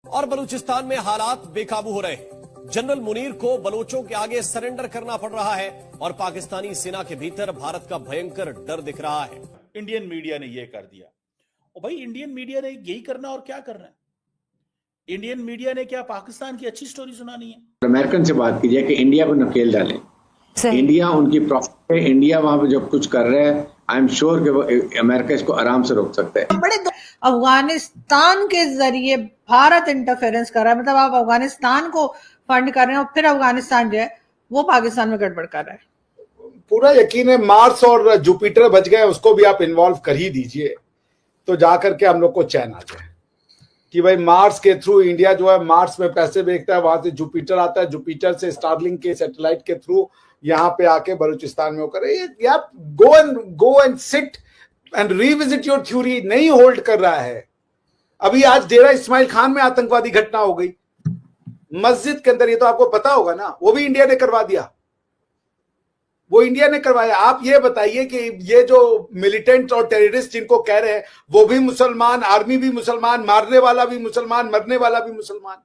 और बलूचिस्तान में हालात बेकाबू हो रहे हैं। जनरल मुनीर को बलोचों के आगे सरेंडर करना पड़ रहा है और पाकिस्तानी सेना के भीतर भारत का भयंकर डर दिख रहा है। इंडियन मीडिया ने यह कर दिया। और भाई इंडियन मीडिया ने यही करना और क्या करना है? इंडियन मीडिया ने क्या पाकिस्तान की अच्छी स्टोरी सुनानी है? अमेरिकन से बात कीजिए कि इंडिया को नकेल डालें। इंडिया उनकी प्रॉफिट है, इंडिया वहां पे जो कुछ कर रहा है, आई एम श्योर कि वो अमेरिका इसको आराम से रोक सकता है। बड़े अफगानिस्तान के जरिए भारत इंटरफेरेंस कर रहा है, मतलब आप अफगानिस्तान को फंड कर रहे हैं और फिर अफगानिस्तान जो है वो पाकिस्तान में गड़बड़ कर रहा है। पूरा यकीन है मार्स और जुपिटर बच गए, उसको भी आप इन्वॉल्व कर ही दीजिए तो जाकर के हम लोग को चैन आ जाए कि भाई मार्स के थ्रू इंडिया जो है मार्स में पैसे बेचता है, वहां से जुपिटर आता है, जुपिटर से स्टारलिंक के सैटेलाइट के थ्रू यहाँ पे आके बलूचिस्तान में होकर यार go and sit and revisit your theory. नहीं होल्ड कर रहा है। अभी आज डेरा इस्माइल खान में आतंकवादी घटना हो गई मस्जिद के अंदर, ये तो आपको पता होगा ना, वो भी इंडिया ने करवा दिया, वो इंडिया ने करवाया। आप ये बताइए कि ये जो मिलिटेंट और टेररिस्ट जिनको कह रहे हैं वो भी मुसलमान, आर्मी भी मुसलमान, मारने वाला भी मुसलमान, मरने वाला भी मुसलमान।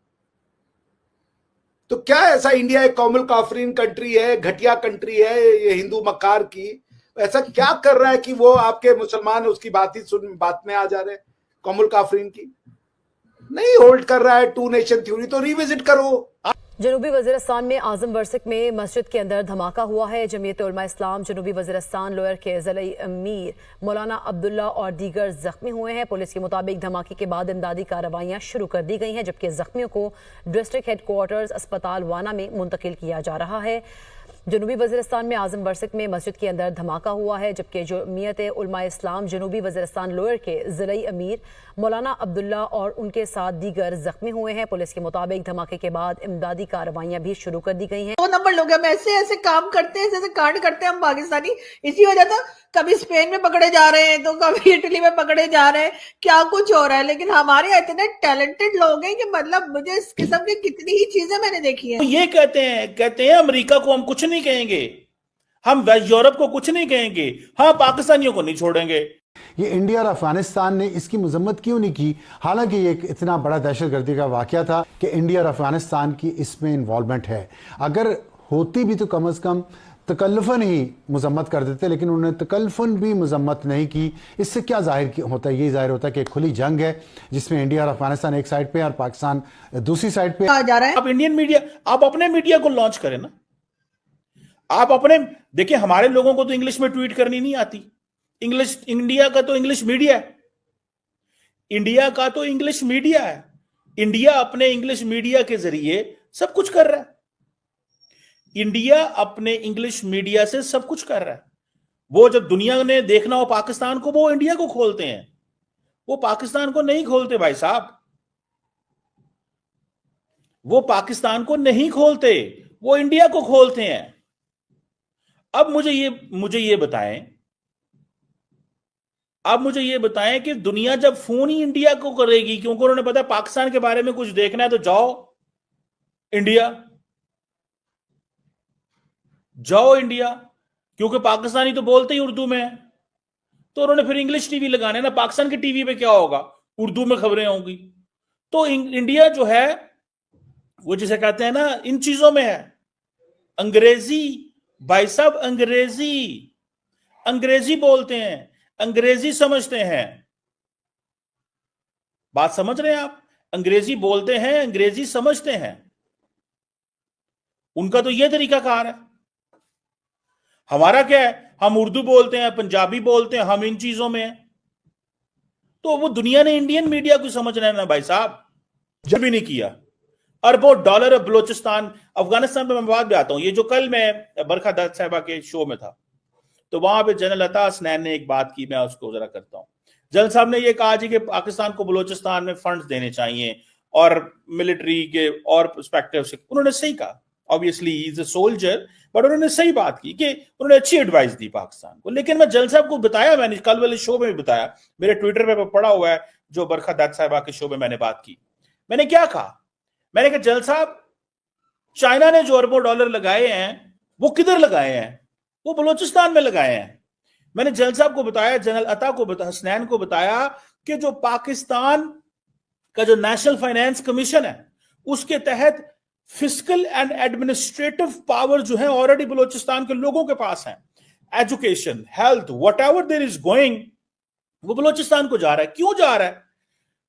तो क्या ऐसा इंडिया एक कौमुल काफरीन कंट्री है, घटिया कंट्री है ये हिंदू मक्कार की, ऐसा क्या कर रहा है कि वो आपके मुसलमान उसकी बात ही सुन बात में आ जा रहे हैं? कौमुल काफरीन की नहीं होल्ड कर रहा है टू नेशन थ्योरी, तो रिविजिट करो। जनूबी वजीरिस्तान में आजम वर्सिक में मस्जिद के अंदर धमाका हुआ है। जमीयत उलमा इस्लाम जनूबी वजीरिस्तान लोअर के ज़िला अमीर मौलाना अब्दुल्ला और दीगर जख्मी हुए हैं। पुलिस के मुताबिक धमाके के बाद इमदादी कार्रवाइयां शुरू कर दी गई हैं, जबकि जख्मियों को डिस्ट्रिक्ट हेडक्वार्टर्स अस्पताल वाना में मुंतकिल किया जा रहा है। जनूबी वजीरिस्तान में आजम वर्सिक में मस्जिद के अंदर धमाका हुआ है, जबकि जमीयत उलमा इस्लाम जनूबी वजीरिस्तान लोअर के ज़िला अमीर मौलाना अब्दुल्ला और उनके साथ दीगर जख्मी हुए हैं। पुलिस के मुताबिक धमाके के बाद इमदादी कार्रवाइयां भी शुरू कर दी गई हैं। 2 नंबर लोग हम ऐसे काम करते हैं, ऐसे कांड करते हैं हम पाकिस्तानी। इसी वजह से कभी स्पेन में पकड़े जा रहे हैं तो कभी इटली में पकड़े जा रहे हैं, क्या कुछ हो रहा है। लेकिन हमारे इतने टैलेंटेड लोग हैं कि मतलब मुझे इस किस्म की कितनी ही चीजें मैंने देखी है। तो ये कहते हैं अमेरिका को हम कुछ नहीं कहेंगे, हम वेस्ट यूरोप को कुछ नहीं कहेंगे, हाँ पाकिस्तानियों को नहीं छोड़ेंगे। ये इंडिया और अफगानिस्तान ने इसकी मजम्मत क्यों नहीं की, हालांकि ये इतना बड़ा दहशतगर्दी का वाकया था कि इंडिया और अफगानिस्तान की इसमें इन्वॉल्वमेंट है। अगर होती भी तो कम अज कम तकल्लुफन ही मजम्मत कर देते, लेकिन उन्होंने तकल्लुफन भी मजम्मत नहीं की। इससे क्या जाहिर होता है? ये जाहिर होता है कि खुली जंग है जिसमें इंडिया और अफगानिस्तान एक साइड पे और पाकिस्तान दूसरी साइड पे जा रहा है। आप इंडियन मीडिया, आप अपने मीडिया को लॉन्च करें ना। आप अपने देखिए, हमारे लोगों को तो इंग्लिश में ट्वीट करनी नहीं आती। इंग्लिश, इंडिया का तो इंग्लिश मीडिया है, इंडिया का तो इंग्लिश मीडिया है। इंडिया अपने इंग्लिश मीडिया के जरिए सब कुछ कर रहा है। इंडिया अपने इंग्लिश मीडिया से सब कुछ कर रहा है। वो जब दुनिया ने देखना हो पाकिस्तान को, वो इंडिया को खोलते हैं, वो पाकिस्तान को नहीं खोलते भाई साहब, वो पाकिस्तान को नहीं खोलते, वो इंडिया को खोलते हैं। अब मुझे ये बताएं, अब मुझे ये बताएं कि दुनिया जब फोन ही इंडिया को करेगी, क्योंकि उन्होंने पता है पाकिस्तान के बारे में कुछ देखना है तो जाओ इंडिया, क्योंकि पाकिस्तानी तो बोलते ही उर्दू में है, तो उन्होंने फिर इंग्लिश टीवी लगाने ना। पाकिस्तान की टीवी पे क्या होगा, उर्दू में खबरें होंगी। तो इंडिया जो है वो जिसे कहते हैं ना, इन चीजों में है। अंग्रेजी भाई साहब, अंग्रेजी बोलते हैं, अंग्रेजी समझते हैं। बात समझ रहे हैं आप? अंग्रेजी बोलते हैं, अंग्रेजी समझते हैं। उनका तो यह तरीकाकार है। हमारा क्या है, हम उर्दू बोलते हैं, पंजाबी बोलते हैं, हम इन चीजों में हैं। तो वो दुनिया ने इंडियन मीडिया को समझना है ना भाई साहब, जब भी नहीं किया। अरबों डॉलर बलोचिस्तान, अफगानिस्तान पे मैं बात भी आता हूं। ये जो कल मैं बरखा दत्त साहिबा के शो में था, तो वहां पे जनरल अता हसनैन ने एक बात की, मैं उसको जरा करता हूं। जनरल साहब ने ये कहा जी कि पाकिस्तान को बलोचिस्तान में फंड्स देने चाहिए और मिलिट्री के और पर्सपेक्टिव से। उन्होंने सही कहा, obviously he is a soldier, but उन्होंने सही बात की कि उन्होंने अच्छी एडवाइस दी पाकिस्तान को। लेकिन मैं जनरल साहब को बताया, मैंने कल वाले शो में भी बताया, मेरे ट्विटर पे पड़ा हुआ है, जो बरखा दत्त साहिबा के शो में मैंने बात की। मैंने क्या कहा, मैंने कहा जनरल साहब, चाइना ने जो अरबों डॉलर लगाए हैं वो किधर लगाए हैं? वो बलोचिस्तान में लगाए हैं। मैंने जनरल साहब को बताया, जनरल अता को हसनैन को बताया कि जो पाकिस्तान का जो नेशनल फाइनेंस कमीशन है उसके तहत फिस्कल एंड एडमिनिस्ट्रेटिव पावर जो है ऑलरेडी बलूचिस्तान के लोगों के पास है। Education, health, whatever there is going, वो बलूचिस्तान को जा रहा है। क्यों जा रहा है?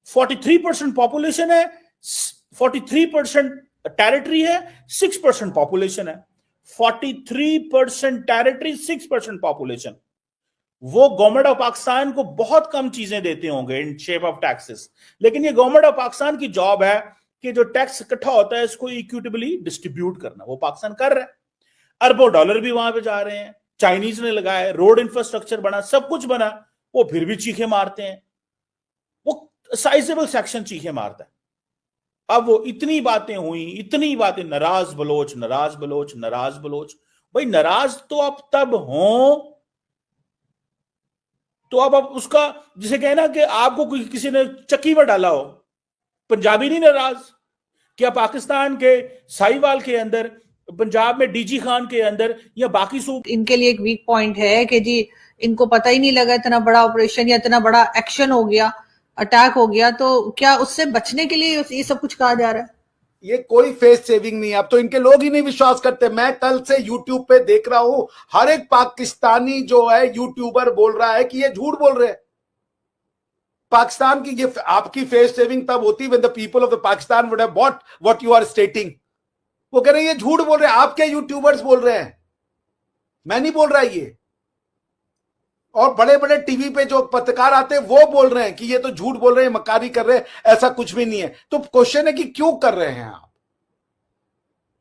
43% पॉपुलेशन है, 43% टेरिटरी है, 6% पॉपुलेशन है। 43% टेरिटरी, 6% पॉपुलेशन। वो गवर्नमेंट ऑफ पाकिस्तान को बहुत कम चीजें देते होंगे इन शेप ऑफ टैक्सेस, लेकिन ये गवर्नमेंट ऑफ पाकिस्तान की जॉब है कि जो टैक्स इकट्ठा होता है इसको इक्विटेबली डिस्ट्रीब्यूट करना। वो पाकिस्तान कर रहा है। अरबों डॉलर भी वहां पे जा रहे हैं, चाइनीज ने लगाया, रोड इंफ्रास्ट्रक्चर बना, सब कुछ बना, वो फिर भी चीखे मारते हैं। वो साइजेबल सेक्शन चीखे मारता है। अब वो इतनी बातें हुई, इतनी बातें, नाराज बलोच, नाराज बलोच, नाराज बलोच। भाई नाराज तो आप तब हो तो अब उसका जिसे कहना कि आपको किसी ने चक्की में डाला हो, पंजाबी नहीं नाराज? क्या पाकिस्तान के साहिवाल के अंदर, पंजाब में डीजी खान के अंदर या बाकी इनके लिए एक वीक पॉइंट है कि जी इनको पता ही नहीं लगा इतना बड़ा ऑपरेशन या इतना बड़ा एक्शन हो गया, अटैक हो गया, तो क्या उससे बचने के लिए ये सब कुछ कहा जा रहा है? ये कोई फेस सेविंग नहीं है। अब तो इनके लोग ही नहीं विश्वास करते। मैं कल से यूट्यूब पे देख रहा हूं, हर एक पाकिस्तानी जो है यूट्यूबर बोल रहा है कि ये झूठ बोल रहे हैं। पाकिस्तान की ये आपकी फेस सेविंग तब होती when the people of the Pakistan would have bought what you are stating. वो कह रहे हैं ये झूठ बोल रहे हैं। आप क्या यूट्यूबर्स बोल रहे हैं, मैं नहीं बोल रहा ये। और बड़े बड़े टीवी पे जो पत्रकार आते हैं वो बोल रहे हैं कि ये तो झूठ बोल रहे हैं, मक्कारी कर रहे हैं, ऐसा कुछ भी नहीं है। तो क्वेश्चन है कि क्यों कर रहे हैं आप?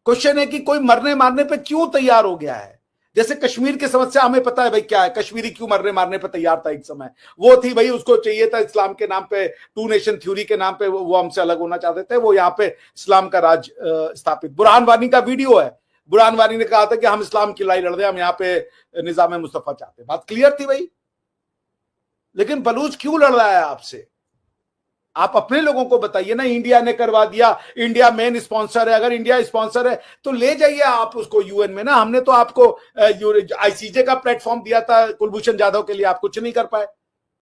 क्वेश्चन है कि कोई मरने मारने पे क्यों तैयार हो गया है? जैसे कश्मीर की समस्या हमें पता है भाई क्या है, कश्मीरी क्यों मरने मारने पे तैयार था एक समय, वो थी भाई उसको चाहिए था इस्लाम के नाम पे, टू नेशन थ्योरी के नाम पे वो हमसे अलग होना चाहते थे, वो यहाँ पे इस्लाम का राज स्थापित। बुरहान वानी का वीडियो है, बुरहान वानी ने कहा था कि हम इस्लाम की लड़ाई लड़ रहे हैं, हम यहाँ पे निजाम मुस्तफा चाहते हैं। बात क्लियर थी भाई। लेकिन बलूच क्यों लड़ रहा है आपसे? आप अपने लोगों को बताइए ना। इंडिया ने करवा दिया, इंडिया मेन स्पॉन्सर है। अगर इंडिया स्पॉन्सर है तो ले जाइए आप उसको यूएन में ना। हमने तो आपको आईसीजे का प्लेटफॉर्म दिया था कुलभूषण जाधव के लिए, आप कुछ नहीं कर पाए।